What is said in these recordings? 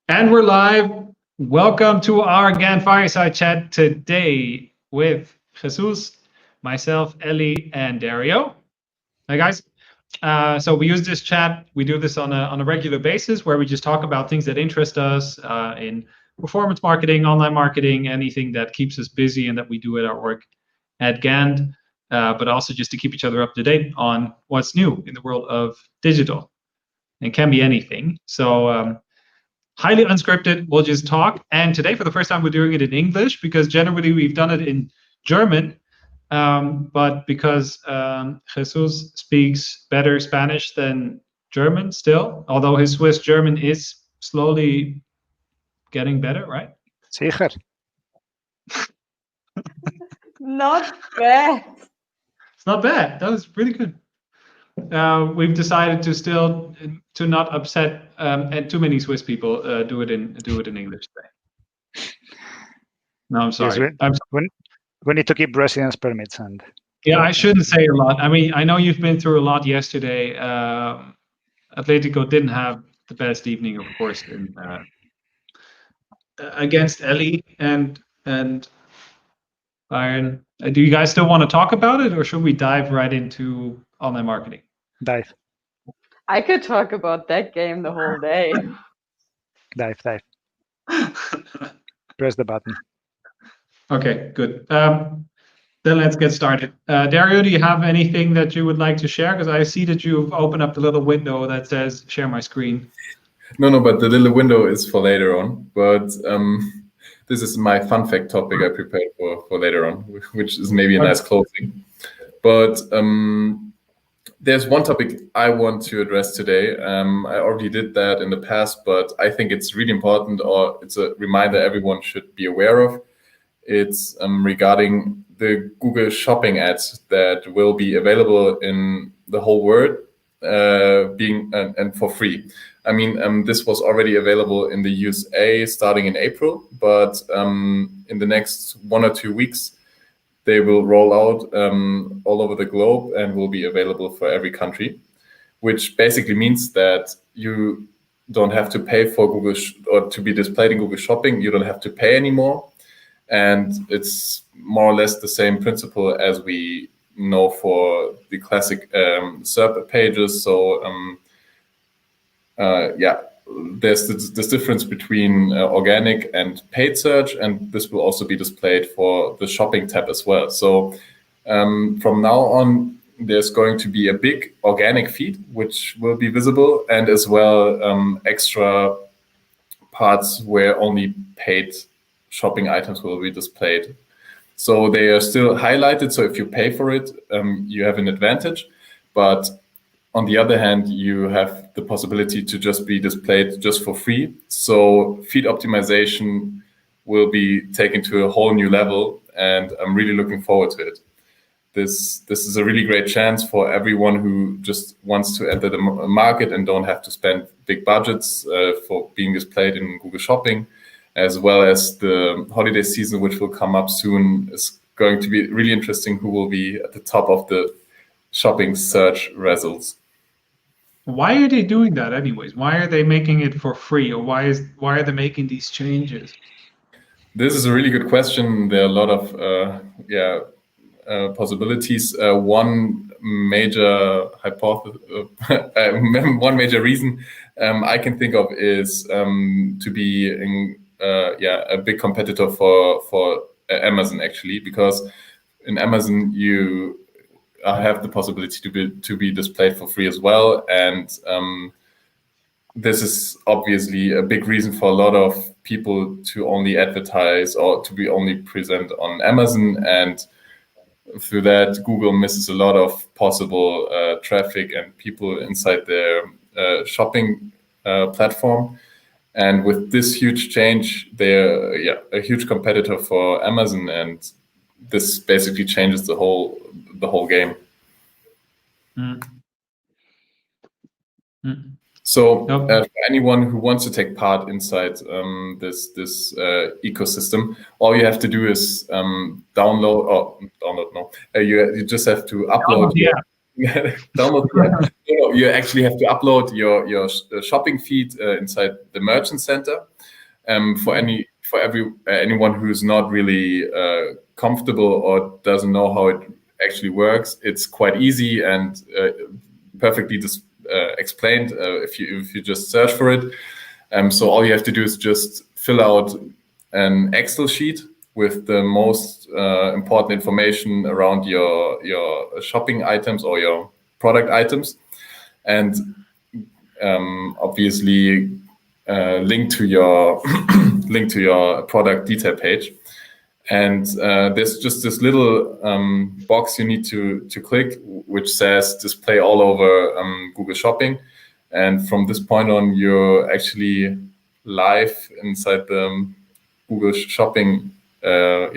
And we're live. Welcome to our GANDT Fireside chat today with Jesus, myself, Ellie, and Dario. Hi, guys. So we use this chat. We do this on a regular basis where we just talk about things that interest us in performance marketing, online marketing, anything that keeps us busy and that we do at our work at GANDT, but also just to keep each other up to date on what's new in the world of digital. It can be anything. So highly unscripted, we'll just talk. And today, for the first time, we're doing it in English because generally we've done it in German. But because Jesus speaks better Spanish than German still, although his Swiss German is slowly getting better, right? Sicher. Not bad. It's not bad. That was really good. We've decided to not upset and too many Swiss people do it in English today. No, I'm sorry. Yes, we need to keep residence permits and. Yeah, I shouldn't say a lot. I mean, I know you've been through a lot yesterday. Atletico didn't have the best evening, of course, against Ellie and Bayern. Do you guys still want to talk about it, or should we dive right into online marketing? Dive. I could talk about that game the whole day. Dive. Press the button. Okay, good. Then let's get started. Dario, do you have anything that you would like to share? Because I see that you've opened up the little window that says share my screen. No, but the little window is for later on. But this is my fun fact topic I prepared for later on, which is maybe a nice closing. But there's one topic I want to address today. I already did that in the past, but I think it's really important, or it's a reminder everyone should be aware of. It's regarding the Google Shopping ads that will be available in the whole world, and for free. I mean, this was already available in the USA starting in April, but in the next 1 or 2 weeks, they will roll out all over the globe and will be available for every country, which basically means that you don't have to pay for Google or to be displayed in Google Shopping. You don't have to pay anymore. And it's more or less the same principle as we know for the classic SERP pages. So there's this difference between organic and paid search, and this will also be displayed for the shopping tab as well. So from now on, there's going to be a big organic feed, which will be visible, and as well extra parts where only paid shopping items will be displayed. So they are still highlighted. So if you pay for it, you have an advantage. But on the other hand, you have the possibility to just be displayed just for free. So feed optimization will be taken to a whole new level, and I'm really looking forward to it. This is a really great chance for everyone who just wants to enter the market and don't have to spend big budgets for being displayed in Google Shopping, as well as the holiday season, which will come up soon, is going to be really interesting who will be at the top of the shopping search results. Why are they doing that anyways? Why are they making it for free, or why are they making these changes? This is a really good question. There are a lot of possibilities. One major one major reason I can think of is to be a big competitor for Amazon, actually, because in Amazon you have the possibility to be displayed for free as well, and this is obviously a big reason for a lot of people to only advertise or to be only present on Amazon, and through that Google misses a lot of possible traffic and people inside their shopping platform. And with this huge change, they're a huge competitor for Amazon, and this basically changes the whole game. So for anyone who wants to take part inside this ecosystem, all you have to do is you just have to upload download the app. No, you actually have to upload your shopping feed inside the merchant center. For anyone who's not really comfortable or doesn't know how it actually works, it's quite easy and perfectly explained if you just search for it. So all you have to do is just fill out an Excel sheet with the most important information around your shopping items or your product items, and obviously link to your product detail page. And there's just this little box you need to click, which says display all over Google Shopping. And from this point on, you're actually live inside the Google Shopping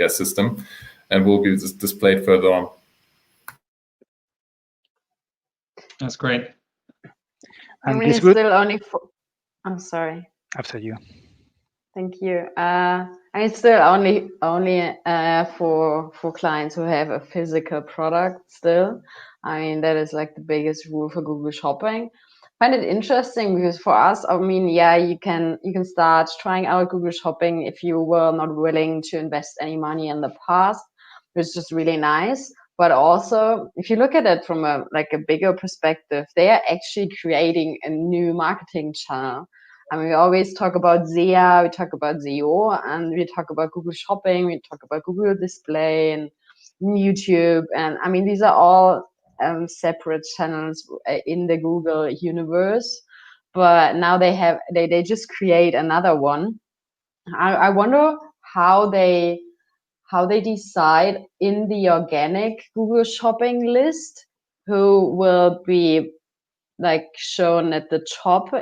system, and will be displayed further on. That's great. I And mean, it's it's good. still only for. I'm sorry. After you. Thank you. And it's still only for clients who have a physical product still. I mean, that is like the biggest rule for Google Shopping. I find it interesting because for us, I mean, yeah, you can start trying out Google Shopping if you were not willing to invest any money in the past, which is just really nice. But also, if you look at it from a bigger perspective, they are actually creating a new marketing channel. I mean, we always talk about SEA, we talk about SEO, and we talk about Google Shopping, we talk about Google Display and YouTube. And I mean, these are all separate channels in the Google universe. But now they just create another one. I wonder how they decide in the organic Google Shopping list who will be like shown at the top.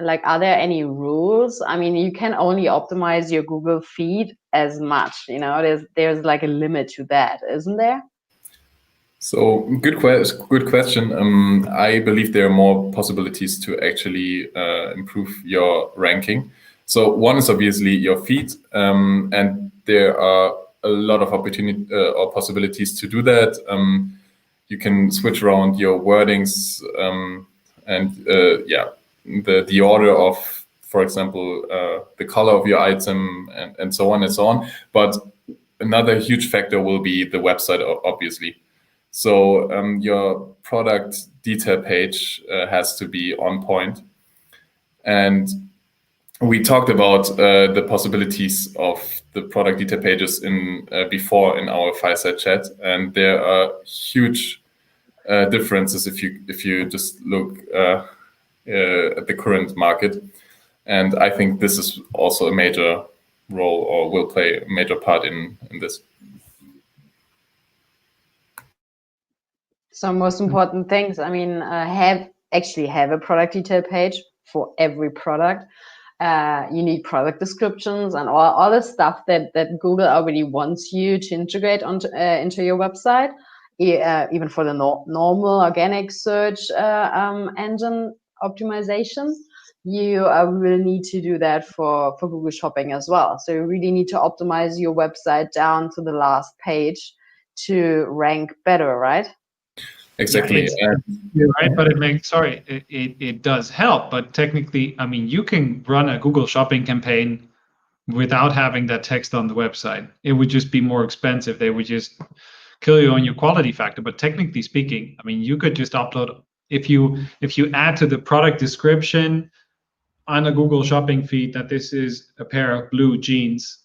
Like, are there any rules? I mean, you can only optimize your Google feed as much, you know, there's like a limit to that, isn't there? So good question. I believe there are more possibilities to actually improve your ranking. So one is obviously your feed, and there are a lot of opportunity or possibilities to do that. You can switch around your wordings and the order of, for example, the color of your item and so on and so on. But another huge factor will be the website, obviously. So your product detail page has to be on point. And we talked about the possibilities of the product detail pages before in our Fireside chat, and there are huge differences if you just look at the current market. And I think this is also a major role, or will play a major part in this. So most important things, I mean, have a product detail page for every product. You need product descriptions and all the stuff that Google already wants you to integrate into your website. Even for the normal organic search engine optimization, you will need to do that for Google Shopping as well. So you really need to optimize your website down to the last page to rank better, right? Exactly. Yeah, you're right, but it does help. But technically, I mean, you can run a Google Shopping campaign without having that text on the website. It would just be more expensive. They would just kill you on your quality factor. But technically speaking, I mean, you could just upload, if you add to the product description on a Google Shopping feed that this is a pair of blue jeans,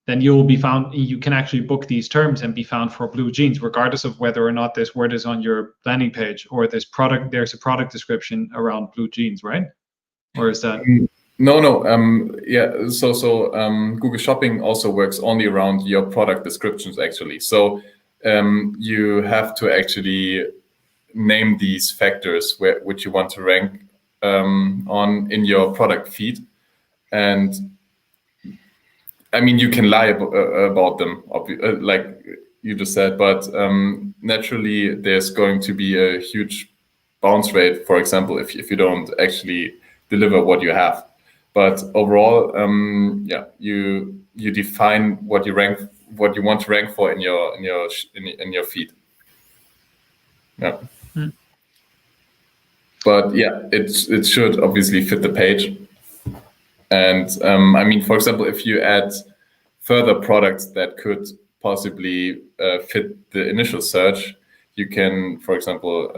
then you will be found, you can actually book these terms and be found for blue jeans, regardless of whether or not this word is on your landing page or there's a product description around blue jeans, right? Or is that? No. So Google Shopping also works only around your product descriptions, actually. So you have to actually name these factors which you want to rank on in your product feed. And I mean, you can lie about them, like you just said, but naturally there's going to be a huge bounce rate, for example, if you don't actually deliver what you have. But overall, you define what you want to rank for in your feed. Yeah. Hmm. But yeah, it should obviously fit the page. And I mean, for example, if you add further products that could possibly fit the initial search, you can, for example,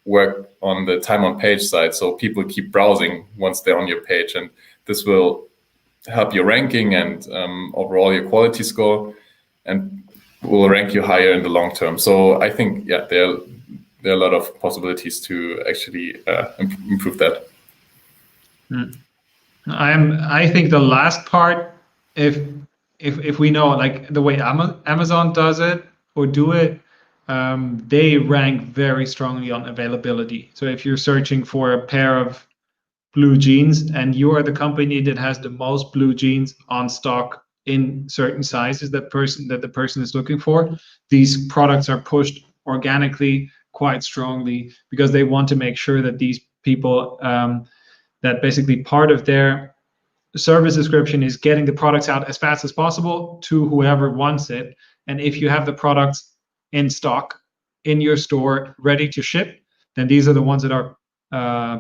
work on the time on page side, so people keep browsing once they're on your page, and this will help your ranking and overall your quality score, and will rank you higher in the long term. So I think, yeah, there are a lot of possibilities to actually improve that. I think the last part, if we know, like the way Amazon does it or do it, they rank very strongly on availability. So if you're searching for a pair of blue jeans and you are the company that has the most blue jeans on stock in certain sizes that the person is looking for, these products are pushed organically quite strongly because they want to make sure that these people, that basically part of their service description is getting the products out as fast as possible to whoever wants it. And if you have the products in stock in your store ready to ship, then these are the ones that are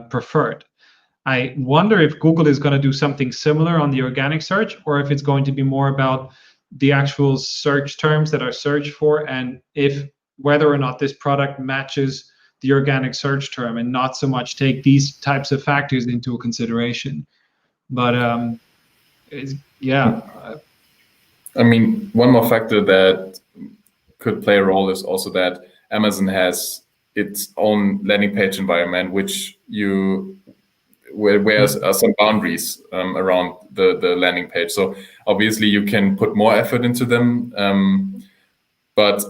preferred. I wonder if Google is going to do something similar on the organic search, or if it's going to be more about the actual search terms that are searched for, and if whether or not this product matches the organic search term, and not so much take these types of factors into consideration. But yeah. I mean, one more factor that could play a role is also that Amazon has its own landing page environment, where are some boundaries around the landing page. So obviously you can put more effort into them, but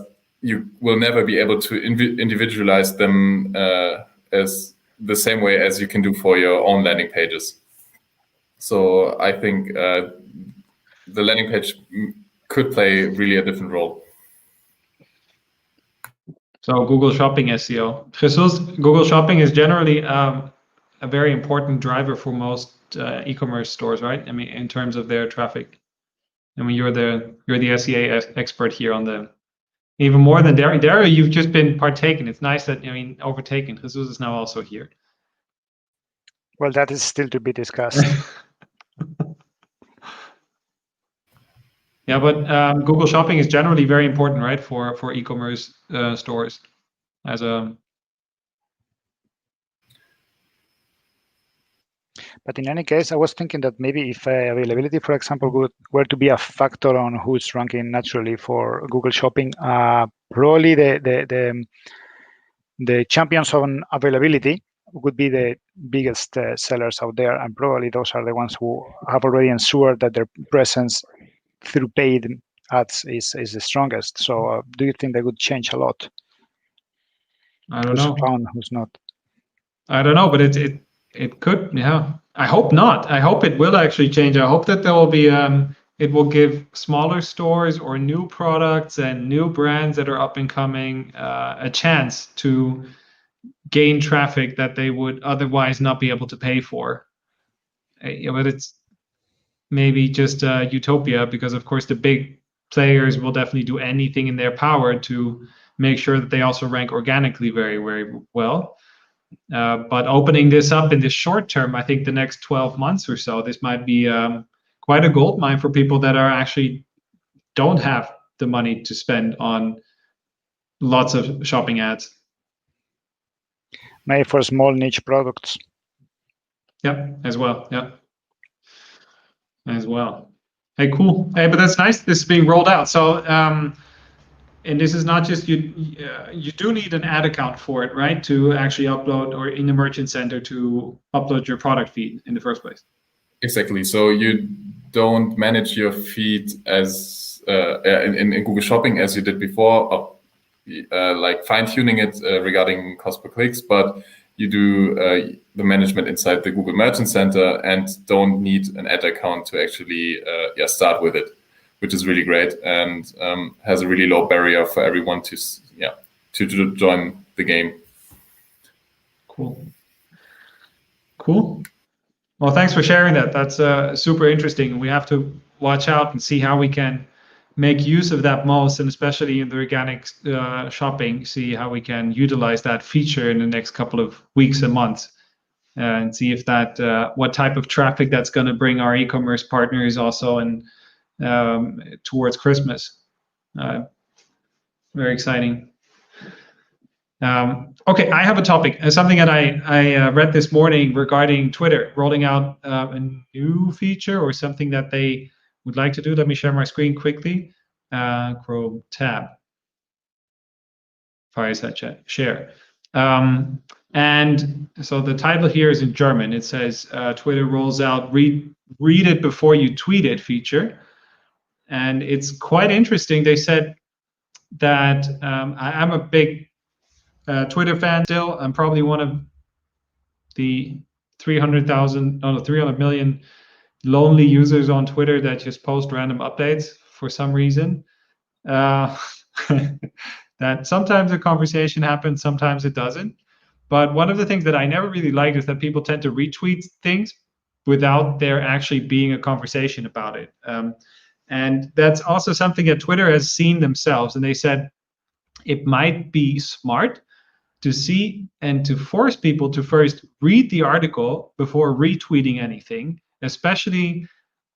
you will never be able to individualize them as the same way as you can do for your own landing pages. So I think the landing page could play really a different role. So Google Shopping SEO. Jesus, Google Shopping is generally a very important driver for most e-commerce stores, right? I mean, in terms of their traffic. I mean, you're the SEA expert here on the, even more than Dario. Dario, you've just been partaking. It's nice that, I mean, overtaken. Jesus is now also here. Well, that is still to be discussed. Yeah, but Google Shopping is generally very important, right, for e-commerce stores as a. But in any case, I was thinking that maybe if availability, for example, were to be a factor on who's ranking naturally for Google Shopping, probably the champions on availability would be the biggest sellers out there, and probably those are the ones who have already ensured that their presence through paid ads is the strongest. So do you think they would change a lot? I don't know. Who's found, who's not? I don't know, but it could, yeah. I hope not. I hope it will actually change. I hope that there will be it will give smaller stores or new products and new brands that are up and coming a chance to gain traffic that they would otherwise not be able to pay for. But it's maybe just utopia, because of course the big players will definitely do anything in their power to make sure that they also rank organically very, very well. But opening this up in the short term, I think the next 12 months or so, this might be quite a gold mine for people that are actually don't have the money to spend on lots of shopping ads. Maybe for small niche products. Yep, as well. Yep, as well. Hey, cool. Hey, but that's nice. This is being rolled out. So, and this is not just you. You do need an ad account for it, right? To actually upload, or in the merchant center to upload your product feed in the first place. Exactly. So you don't manage your feed as in Google Shopping as you did before, like fine-tuning it regarding cost per clicks, but you do the management inside the Google Merchant Center and don't need an ad account to actually start with it, which is really great and has a really low barrier for everyone to join the game. Cool. Well, thanks for sharing that. That's super interesting. We have to watch out and see how we can make use of that most, and especially in the organic shopping, see how we can utilize that feature in the next couple of weeks and months, and see if that what type of traffic that's going to bring our e-commerce partners also, and towards Christmas. Very exciting. Okay, I have a topic, something that I read this morning regarding Twitter rolling out a new feature or something that they would like to do. Let me share my screen quickly. Chrome tab, Fireside chat, share. And so the title here is in German. It says Twitter rolls out read it before you tweet it feature. And it's quite interesting. They said that I'm a big Twitter fan still. I'm probably one of the 300 million lonely users on Twitter that just post random updates for some reason. That sometimes a conversation happens, sometimes it doesn't. But one of the things that I never really liked is that people tend to retweet things without there actually being a conversation about it. And that's also something that Twitter has seen themselves. And they said it might be smart to see and to force people to first read the article before retweeting anything, especially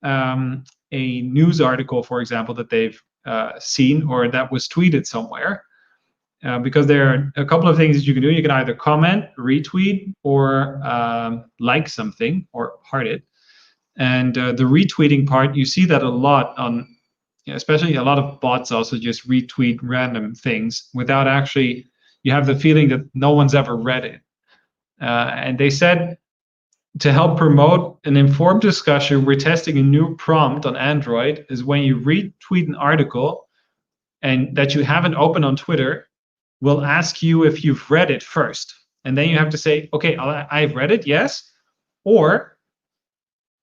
a news article, for example, that they've seen or that was tweeted somewhere. Because there are a couple of things that you can do. You can either comment, retweet, or like something or heart it. And the retweeting part, you see that a lot on, especially a lot of bots also just retweet random things without actually, you have the feeling that no one's ever read it. And they said to help promote an informed discussion, we're testing a new prompt on Android, is when you retweet an article and that you haven't opened on Twitter, we'll ask you if you've read it first. And then you have to say, okay, I've read it, yes. Or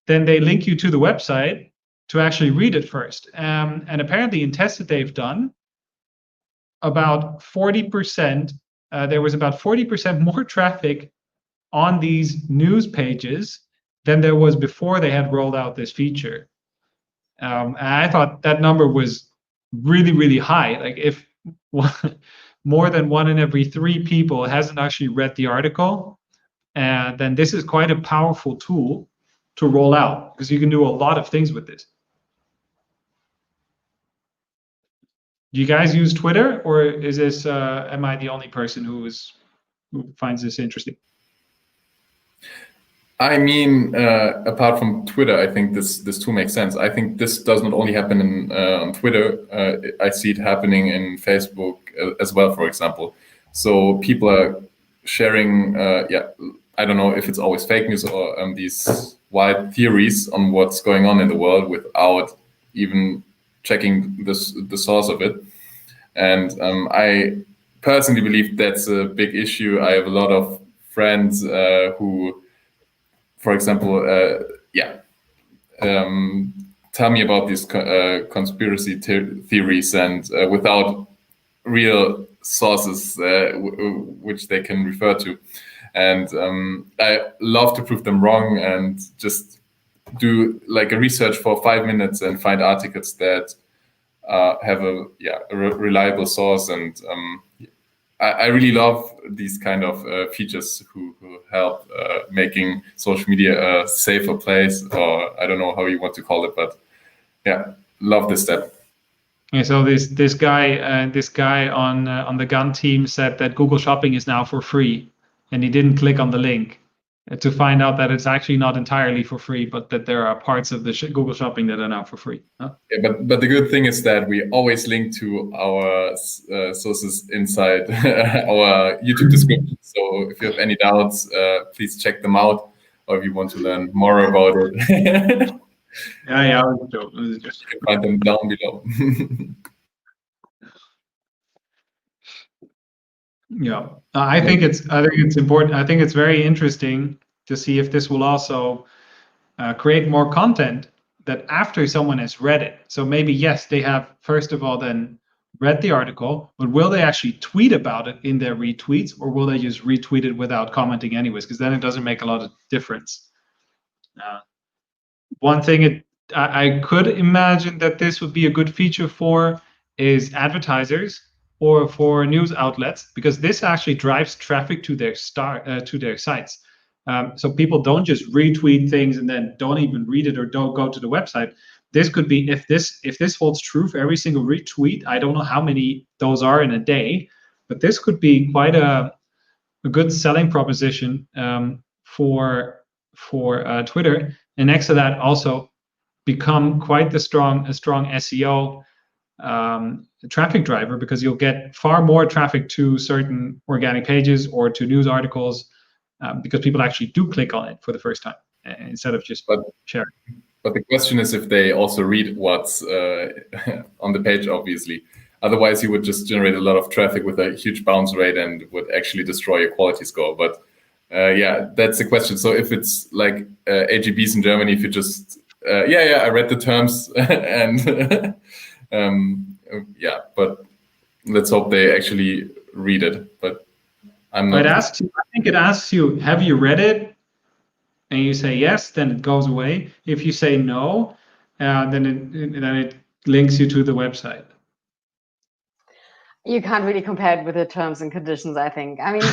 then they link you to the website to actually read it first. And apparently in tests that they've done, about 40%, there was about 40% more traffic on these news pages than there was before they had rolled out this feature. And I thought that number was really, really high. Like if more than 1 in every 3 people hasn't actually read the article, then this is quite a powerful tool to roll out, because you can do a lot of things with this. Do you guys use Twitter, or is this am I the only person who finds this interesting? I mean, apart from Twitter, I think this tool makes sense. I think this does not only happen on Twitter. I see it happening in Facebook as well, for example. So people are sharing, I don't know if it's always fake news or these wild theories on what's going on in the world without even checking the source of it. And I personally believe that's a big issue. I have a lot of friends who, for example, tell me about these conspiracy theories, and without real sources which they can refer to. And I love to prove them wrong and just do like a research for 5 minutes and find articles that have a reliable source. And I really love these kind of features who help making social media a safer place, or I don't know how you want to call it, but yeah, love this step. Yeah, so this guy on the GANDT team said that Google Shopping is now for free, and he didn't click on the link to find out that it's actually not entirely for free, but that there are parts of the Google Shopping that are now for free. Huh? Yeah, but the good thing is that we always link to our sources inside our YouTube description. So if you have any doubts, please check them out, or if you want to learn more about it. Yeah. You can find them down below. Yeah, I think it's important. I think it's very interesting to see if this will also create more content that after someone has read it. So maybe, yes, they have first of all then read the article, but will they actually tweet about it in their retweets, or will they just retweet it without commenting anyways? Because then it doesn't make a lot of difference. One thing I could imagine that this would be a good feature for is advertisers or for news outlets, because this actually drives traffic to their sites. So people don't just retweet things and then don't even read it or don't go to the website. This could be, if this holds true for every single retweet, I don't know how many those are in a day, but this could be quite a good selling proposition for Twitter. And next to that, also become quite a strong SEO traffic driver, because you'll get far more traffic to certain organic pages or to news articles because people actually do click on it for the first time instead of just sharing. But the question is if they also read what's on the page, obviously. Otherwise, you would just generate a lot of traffic with a huge bounce rate and would actually destroy your quality score. But yeah, that's the question. So if it's like AGBs in Germany, if you just, I read the terms and yeah, but let's hope they actually read it. But I'm not. I think it asks you, have you read it? And you say yes, then it goes away. If you say no, then it links you to the website. You can't really compare it with the terms and conditions, I think. I mean,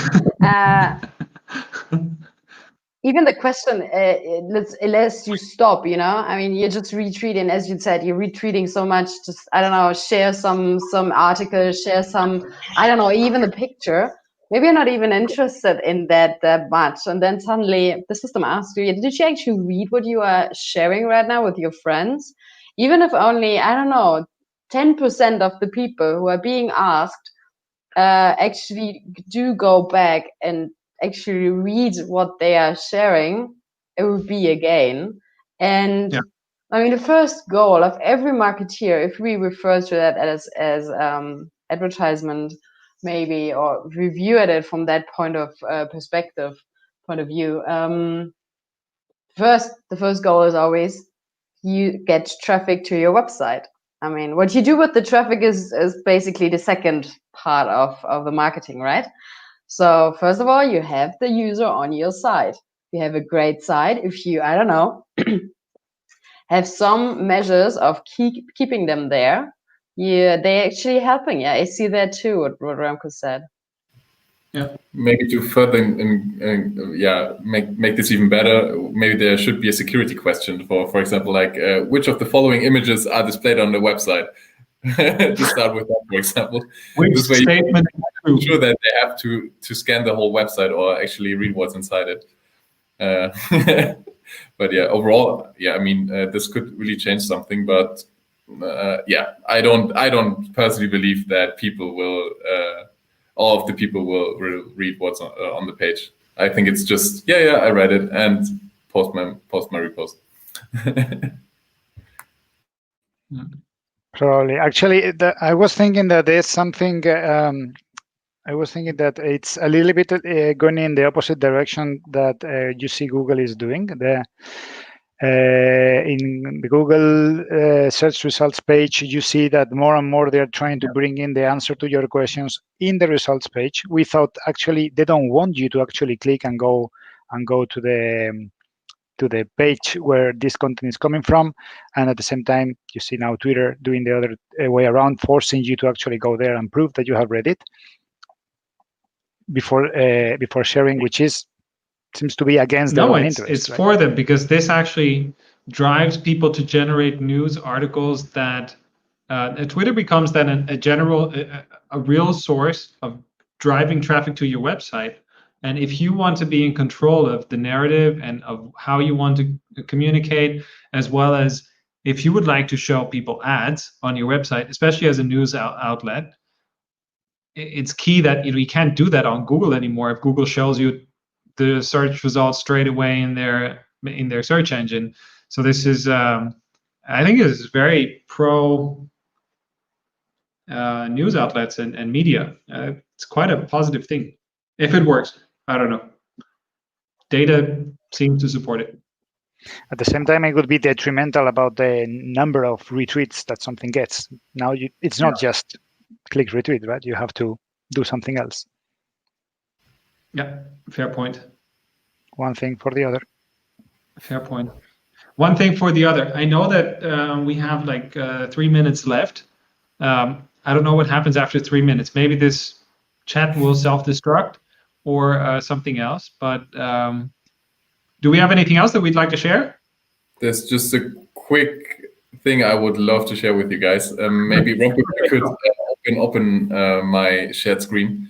even the question, it lets you stop, you know? I mean, you're just retweeting, as you said, you're retweeting so much, just, I don't know, share some article, share some, I don't know, even the picture. Maybe you're not even interested in that much. And then suddenly the system asks you, did you actually read what you are sharing right now with your friends? Even if only, I don't know, 10% of the people who are being asked actually do go back and actually read what they are sharing, it would be a gain. And I mean, the first goal of every marketeer, if we refer to that as advertisement, maybe, or review at it from that point of view, the first goal is always you get traffic to your website. I mean, what you do with the traffic is basically the second part of the marketing, right? So first of all, you have the user on your site. You have a great site. If you, I don't know, have some measures of keeping them there, they're actually helping. Yeah, I see that too, what Remco said. Yeah, maybe to further make this even better, maybe there should be a security question for example, like which of the following images are displayed on the website? To start with that, for example. Which this way statement you sure that they have to scan the whole website or actually read what's inside it. But yeah, overall, I mean, this could really change something. But I don't personally believe that people will. All of the people will read what's on the page. I think it's just I read it and post my repost. Probably. Actually, I was thinking that there's something. I was thinking that it's a little bit going in the opposite direction that you see Google is doing. In the Google search results page, you see that more and more they're trying to bring in the answer to your questions in the results page without actually, they don't want you to actually click and go to the page where this content is coming from. And at the same time, you see now Twitter doing the other way around, forcing you to actually go there and prove that you have read it before sharing, which seems to be against their own interest. It's right? For them, because this actually drives people to generate news articles that Twitter becomes then a real source of driving traffic to your website. And if you want to be in control of the narrative and of how you want to communicate, as well as if you would like to show people ads on your website, especially as a news outlet, it's key that we can't do that on Google anymore. If Google shows you the search results straight away in their search engine, so this is I think is very pro news outlets and media. It's quite a positive thing if it works. I don't know. Data seems to support it. At the same time, it would be detrimental about the number of retweets that something gets. Now it's not just click retweet, right? You have to do something else. Yeah, fair point. One thing for the other. Fair point. one thing for the other. I know that we have like 3 minutes left. I don't know what happens after 3 minutes. Maybe this chat will self-destruct or something else. But do we have anything else that we'd like to share? There's just a quick thing I would love to share with you guys. Maybe Rob, if you could open my shared screen.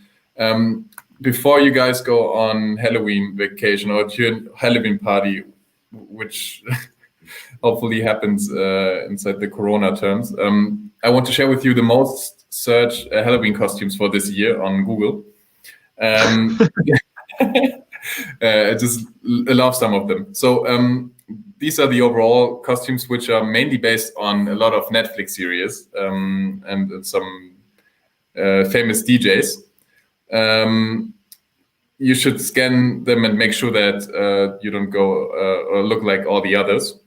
Before you guys go on Halloween vacation or to your Halloween party, which hopefully happens inside the Corona terms, I want to share with you the most searched Halloween costumes for this year on Google. I just love some of them. So these are the overall costumes, which are mainly based on a lot of Netflix series and some famous DJs. You should scan them and make sure that you don't go or look like all the others.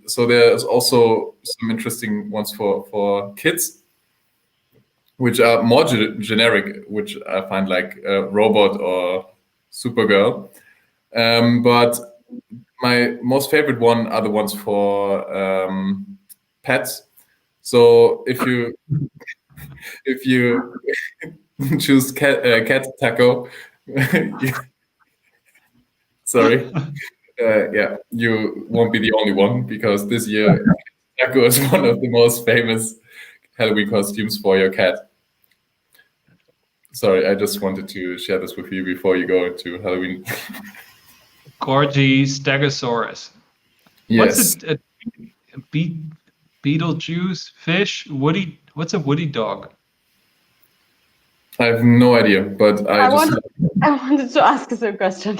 So there's also some interesting ones for kids, which are more generic, which I find like Robot or Supergirl. But my most favorite one are the ones for pets. So if you choose cat taco, sorry, yeah, you won't be the only one, because this year taco is one of the most famous Halloween costumes for your cat. Sorry, I just wanted to share this with you before you go into Halloween. Gorgy Stegosaurus. Yes. What's a Beetlejuice fish? Woody. What's a woody dog? I have no idea, but I wanted to ask us a question.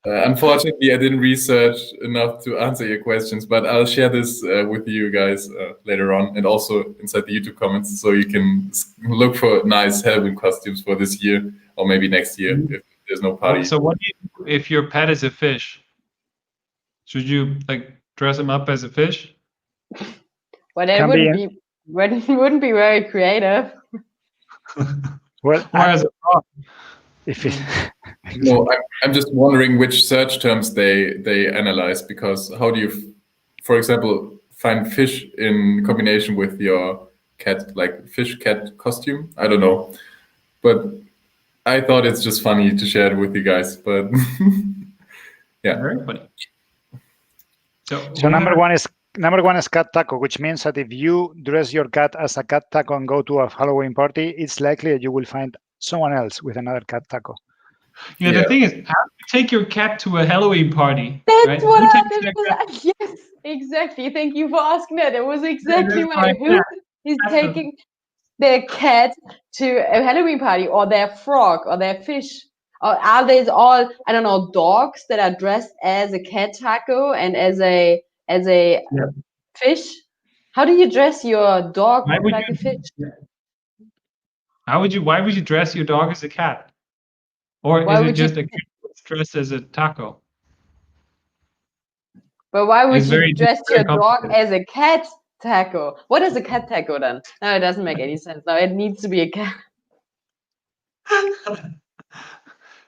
Unfortunately, I didn't research enough to answer your questions, but I'll share this with you guys later on, and also inside the YouTube comments, so you can look for nice Halloween costumes for this year or maybe next year if there's no party. So what do you do if your pet is a fish? Should you like dress him up as a fish? Well, that wouldn't be very creative. Well, or as a frog? No, I'm just wondering which search terms they analyze, because how do you, for example, find fish in combination with your cat, like fish cat costume? I don't know, but I thought it's just funny to share it with you guys. But yeah, very funny. So number one is cat taco, which means that if you dress your cat as a cat taco and go to a Halloween party, it's likely that you will find someone else with another cat taco. Yeah, the thing is, how do you take your cat to a Halloween party? That's right? what yes, exactly. Thank you for asking that. It was exactly my who is taking their cat to a Halloween party, or their frog, or their fish? Or are these all, I don't know, dogs that are dressed as a cat taco and as a fish? How do you dress your dog like a fish? Why would you dress your dog as a cat? Or is it just a cat dressed as a taco? But why would you dress your dog as a cat taco? What is a cat taco then? No, it doesn't make any sense. No, it needs to be a cat.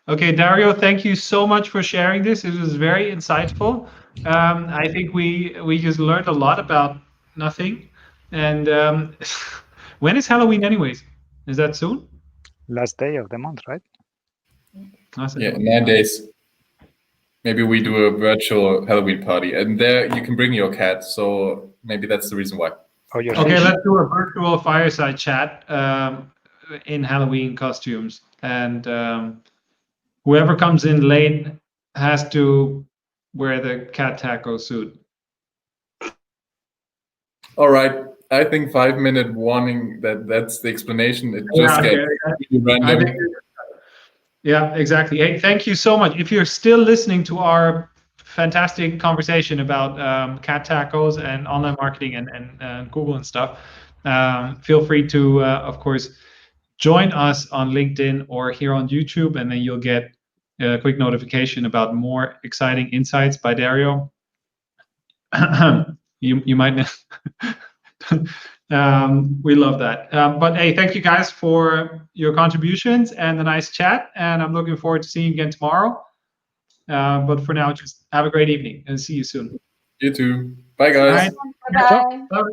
Okay, Dario, thank you so much for sharing this. It was very insightful. I think we just learned a lot about nothing. And when is Halloween anyways? Is that soon? Last day of the month, right? Yeah, 9 days. Maybe we do a virtual Halloween party, and there you can bring your cat. So maybe that's the reason why. Okay, let's do a virtual fireside chat in Halloween costumes, and whoever comes in late has to wear the cat taco suit. All right. I think 5-minute warning, that's the explanation. It just gets random. Yeah, exactly. Hey, thank you so much. If you're still listening to our fantastic conversation about cat tacos and online marketing and Google and stuff, feel free to, of course, join us on LinkedIn or here on YouTube, and then you'll get a quick notification about more exciting insights by Dario. you might we love that. But hey, thank you guys for your contributions and the nice chat, and I'm looking forward to seeing you again tomorrow. But for now, just have a great evening and see you soon. You too. Bye, All guys. right. Bye bye. Bye.